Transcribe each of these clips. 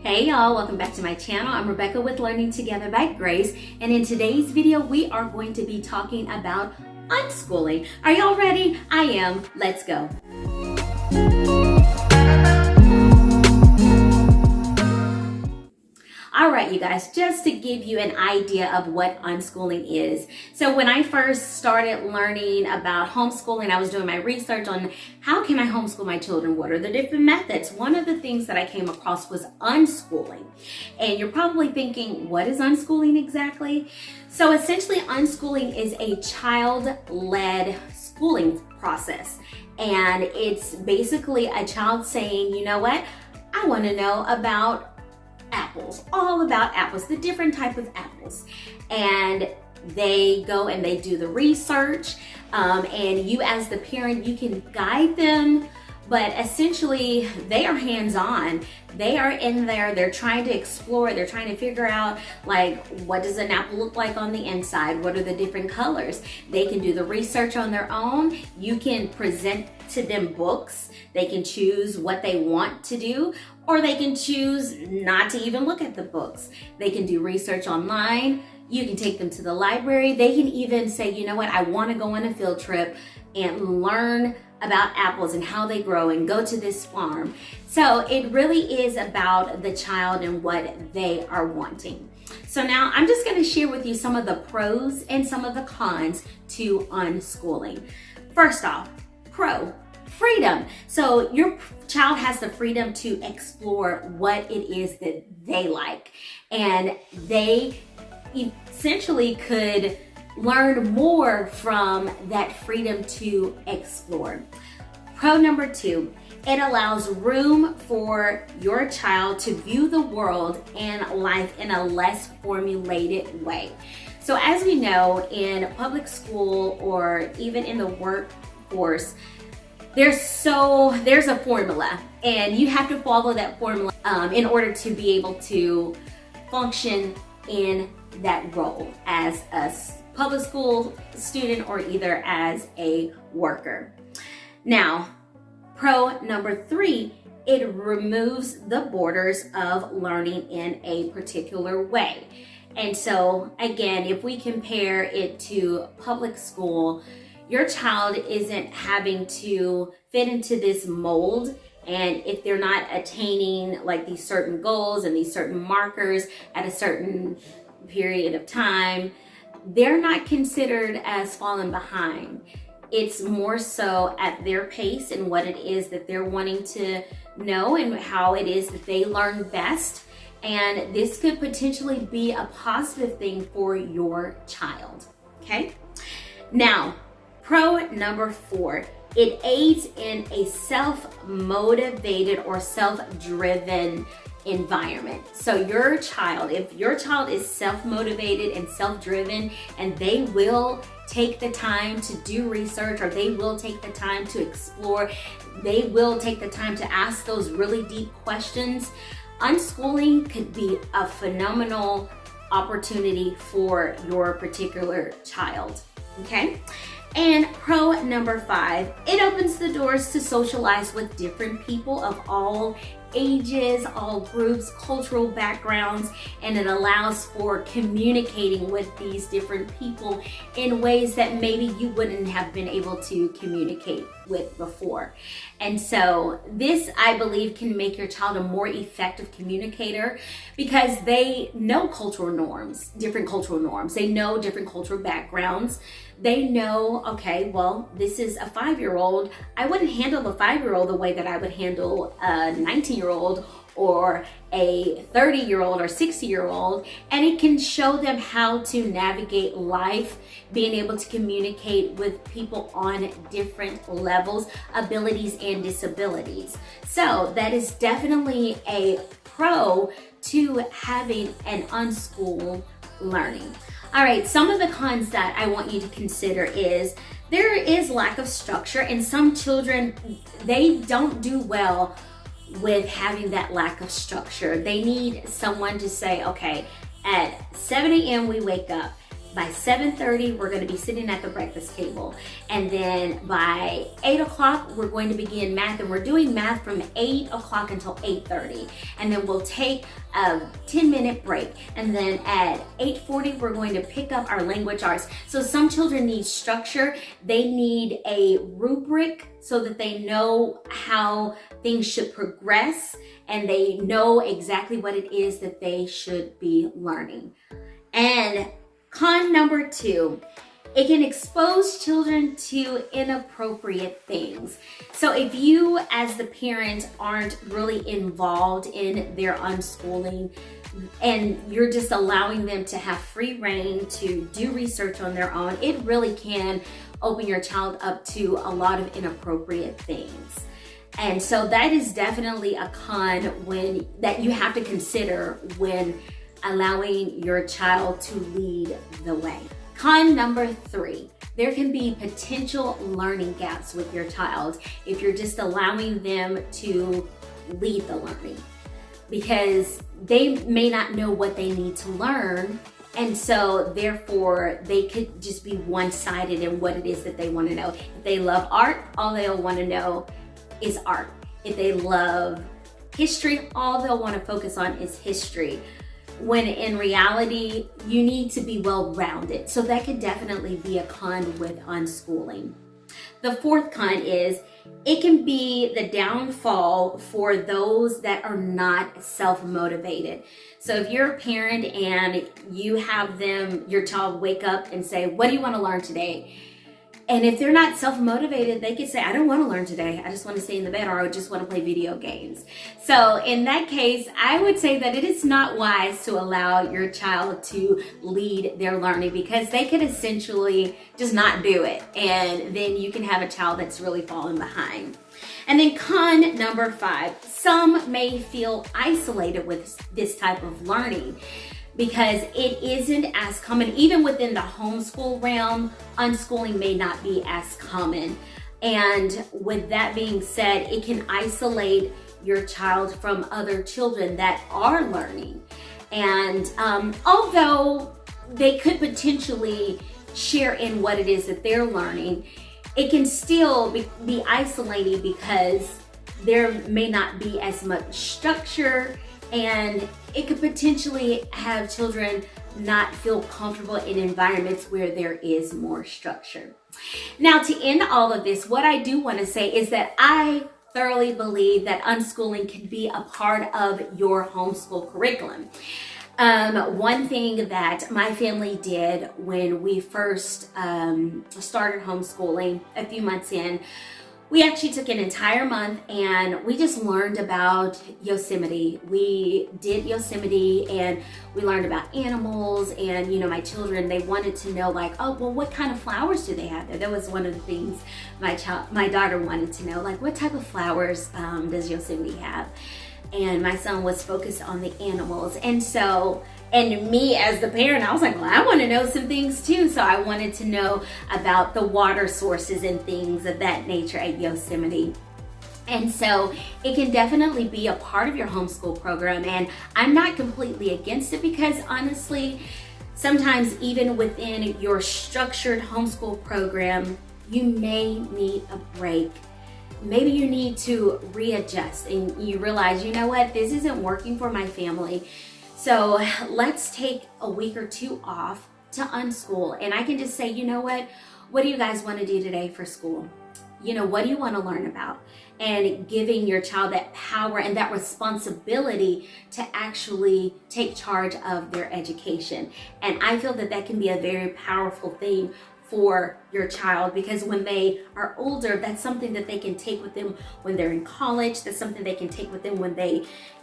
Hey y'all, welcome back to my channel. I'm Rebecca with Learning Together by Grace, and in today's video we are going to be talking about unschooling. Are y'all ready? I am. Let's go. All right, you guys, just to give you an idea of what unschooling is. So when I first started learning about homeschooling, I was doing my research on how can I homeschool my children? What are the different methods? One of the things that I came across was unschooling. And you're probably thinking, what is unschooling exactly? So essentially, unschooling is a child-led schooling process. And it's basically a child saying, you know what? I want to know about apples, all about apples, the different type of apples. And they go and they do the research, and you as the parent, you can guide them, but essentially they are hands-on. They are in there, they're trying to explore, they're trying to figure out, like, what does an apple look like on the inside? What are the different colors? They can do the research on their own. You can present to them books. They can choose what they want to do, or they can choose not to even look at the books. They can do research online. You can take them to the library. They can even say, you know what, I want to go on a field trip and learn about apples and how they grow and go to this farm. So it really is about the child and what they are wanting. So now I'm just going to share with you some of the pros and some of the cons to unschooling. First off, pro, freedom. So your child has the freedom to explore what it is that they like, and they essentially could learn more from that freedom to explore. Pro number two, it allows room for your child to view the world and life in a less formulated way. So as we know, in public school or even in the workforce, there's a formula, and you have to follow that formula in order to be able to function in that role as a public school student or either as a worker. Now, pro number three, it removes the borders of learning in a particular way. And so again, if we compare it to public school, your child isn't having to fit into this mold, and if they're not attaining like these certain goals and these certain markers at a certain period of time, they're not considered as falling behind. It's more so at their pace and what it is that they're wanting to know and how it is that they learn best. And this could potentially be a positive thing for your child, okay? Now, pro number four, it aids in a self-motivated or self-driven environment. So your child, if your child is self-motivated and self-driven, and they will take the time to do research, or they will take the time to explore, they will take the time to ask those really deep questions, unschooling could be a phenomenal opportunity for your particular child, okay? And pro number five, it opens the doors to socialize with different people of all ages, all groups, cultural backgrounds, and it allows for communicating with these different people in ways that maybe you wouldn't have been able to communicate with before. And so this, I believe, can make your child a more effective communicator because they know cultural norms, different cultural norms. They know different cultural backgrounds. They know, okay, well, this is a 5-year-old. I wouldn't handle a 5-year-old the way that I would handle a 19-year-old or a 30-year-old or 60-year-old, and it can show them how to navigate life, being able to communicate with people on different levels, abilities, and disabilities. So that is definitely a pro to having an unschool learning. All right, some of the cons that I want you to consider is there is lack of structure, and some children, they don't do well with having that lack of structure. They need someone to say, okay, at 7 a.m. we wake up, By 7:30, we're going to be sitting at the breakfast table. And then by 8 o'clock, we're going to begin math. And we're doing math from 8 o'clock until 8:30. And then we'll take a 10-minute break. And then at 8:40, we're going to pick up our language arts. So some children need structure. They need a rubric so that they know how things should progress and they know exactly what it is that they should be learning. And con number 2, it can expose children to inappropriate things. So if you as the parent aren't really involved in their unschooling and you're just allowing them to have free reign to do research on their own, it really can open your child up to a lot of inappropriate things. And so that is definitely a con that you have to consider when allowing your child to lead the way. Con number 3, there can be potential learning gaps with your child if you're just allowing them to lead the learning, because they may not know what they need to learn, and so therefore they could just be one-sided in what it is that they want to know. If they love art, all they'll want to know is art. If they love history, all they'll want to focus on is history. When in reality, you need to be well-rounded. So that could definitely be a con with unschooling. The 4th con is it can be the downfall for those that are not self-motivated. So if you're a parent and you have your child wake up and say, what do you want to learn today? And if they're not self-motivated, they could say, I don't want to learn today. I just want to stay in the bed, or I just want to play video games. So in that case, I would say that it is not wise to allow your child to lead their learning, because they could essentially just not do it. And then you can have a child that's really falling behind. And then con number 5, some may feel isolated with this type of learning, because it isn't as common. Even within the homeschool realm, unschooling may not be as common. And with that being said, it can isolate your child from other children that are learning. And although they could potentially share in what it is that they're learning, it can still be isolating because there may not be as much structure, and it could potentially have children not feel comfortable in environments where there is more structure. Now, to end all of this, what I do want to say is that I thoroughly believe that unschooling can be a part of your homeschool curriculum. One thing that my family did when we first started homeschooling a few months in, we actually took an entire month and we just learned about Yosemite. We did Yosemite and we learned about animals, and my children, they wanted to know, like, oh, well, what kind of flowers do they have there? That was one of the things my daughter wanted to know, like, what type of flowers does Yosemite have? And my son was focused on the animals. And me as the parent, I was like, well, I want to know some things too. So I wanted to know about the water sources and things of that nature at Yosemite. And so it can definitely be a part of your homeschool program. And I'm not completely against it, because honestly, sometimes even within your structured homeschool program, you may need a break. Maybe you need to readjust and you realize, you know what, this isn't working for my family. So let's take a week or 2 off to unschool. And I can just say, you know what do you guys want to do today for school? What do you want to learn about? And giving your child that power and that responsibility to actually take charge of their education. And I feel that that can be a very powerful thing for your child, because when they are older, that's something that they can take with them when they're in college. That's something they can take with them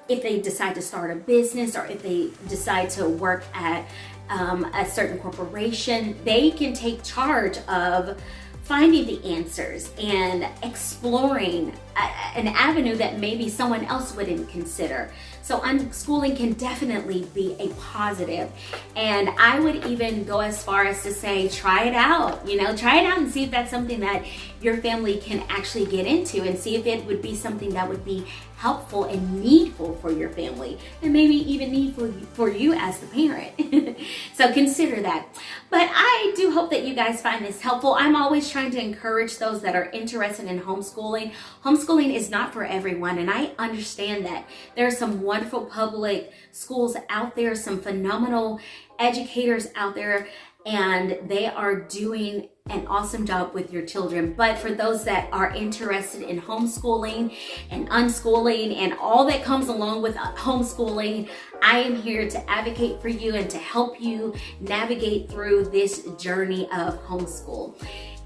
if they decide to start a business, or if they decide to work at a certain corporation. They can take charge of finding the answers and exploring an avenue that maybe someone else wouldn't consider. So unschooling can definitely be a positive. And I would even go as far as to say, try it out, try it out and see if that's something that your family can actually get into, and see if it would be something that would be helpful and needful for your family, and maybe even needful for you as the parent. So consider that. But I do hope that you guys find this helpful. I'm always trying to encourage those that are interested in homeschooling. Homeschooling is not for everyone, and I understand that. There are some wonderful public schools out there, some phenomenal educators out there, and they are doing an awesome job with your children. But for those that are interested in homeschooling and unschooling and all that comes along with homeschooling, I am here to advocate for you and to help you navigate through this journey of homeschool.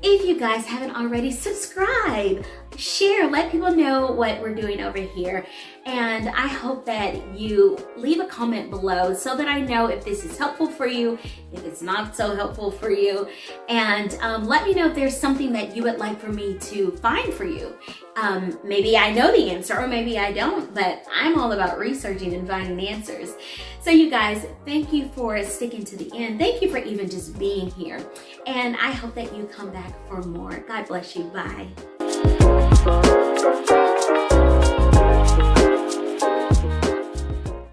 If you guys haven't already, subscribe, share, let people know what we're doing over here. And I hope that you leave a comment below so that I know if this is helpful for you, if it's not so helpful for you. And let me know if there's something that you would like for me to find for you. Maybe I know the answer, or maybe I don't, but I'm all about researching and finding answers. So you guys, thank you for sticking to the end. Thank you for even just being here. And I hope that you come back for more. God bless you. Bye.